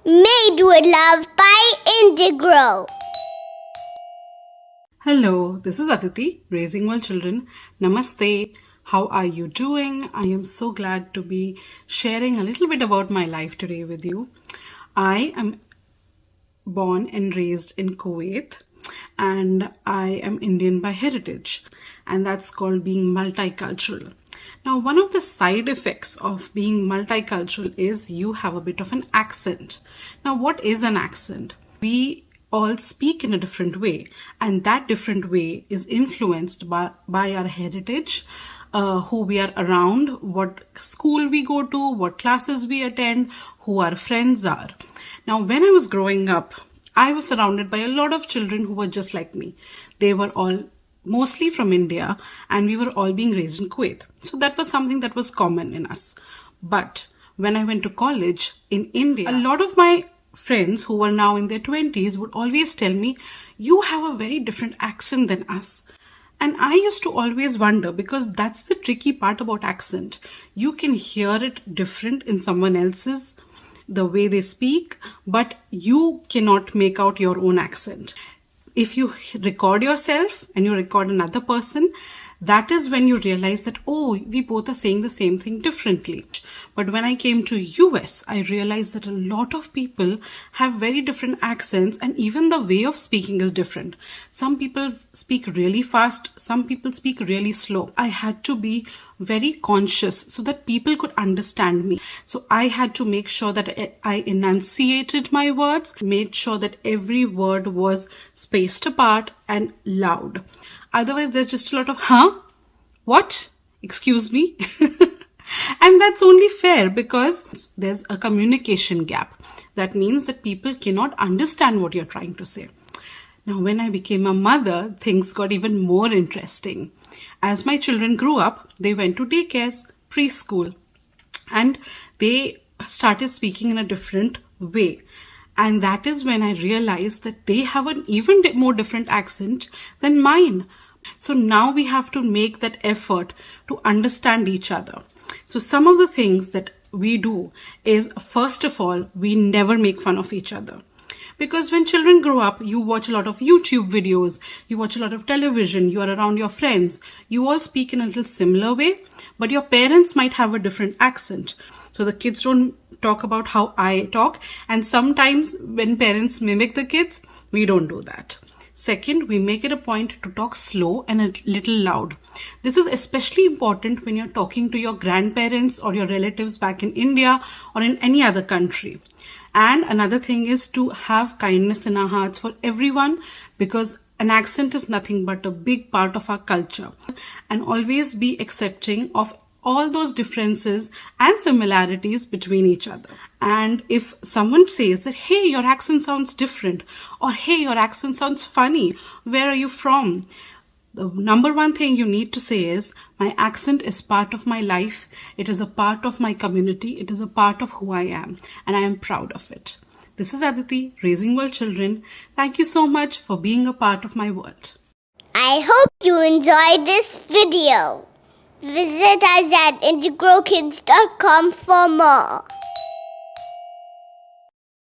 Made with love by Indigrow. Hello, this is Aditi, raising well children. Namaste. How are you doing? I am so glad to be sharing a little bit about my life today with you. I am born and raised in Kuwait, and I am Indian by heritage, and that's called being multicultural. Now, one of the side effects of being multicultural is you have a bit of an accent. Now, what is an accent? We all speak in a different way, and that different way is influenced by our heritage, who we are around, what school we go to, what classes we attend, who our friends are. Now, when I was growing up, I was surrounded by a lot of children who were just like me. They were all mostly from India, and we were all being raised in Kuwait. So that was something that was common in us. But when I went to college in India, a lot of my friends who were now in their 20s would always tell me, you have a very different accent than us. And I used to always wonder, because that's the tricky part about accent. You can hear it different in someone else's, the way they speak, but you cannot make out your own accent. If you record yourself and you record another person, that is when you realize that, oh, we both are saying the same thing differently. But when I came to US, I realized that a lot of people have very different accents, and even the way of speaking is different. Some people speak really fast, some people speak really slow. I had to be very conscious so that people could understand me. So I had to make sure that I enunciated my words, made sure that every word was spaced apart and loud. Otherwise, there's just a lot of, huh? What? Excuse me? And that's only fair because there's a communication gap. That means that people cannot understand what you're trying to say. Now, when I became a mother, things got even more interesting. As my children grew up, they went to daycares, preschool, and they started speaking in a different way. And that is when I realized that they have an even more different accent than mine. So now we have to make that effort to understand each other. So some of the things that we do is, first of all, we never make fun of each other. Because when children grow up, you watch a lot of YouTube videos, you watch a lot of television, you are around your friends, you all speak in a little similar way, but your parents might have a different accent. So the kids don't talk about how I talk, and sometimes when parents mimic the kids, we don't do that. Second, we make it a point to talk slow and a little loud. This is especially important when you're talking to your grandparents or your relatives back in India or in any other country. And another thing is to have kindness in our hearts for everyone, because an accent is nothing but a big part of our culture. And always be accepting of all those differences and similarities between each other. And if someone says that, hey, your accent sounds different, or hey, your accent sounds funny, where are you from? The number one thing you need to say is, my accent is part of my life. It is a part of my community. It is a part of who I am, and I am proud of it. This is Aditi, raising well children. Thank you so much for being a part of my world. I hope you enjoyed this video. Visit us at indigrowkids.com for more.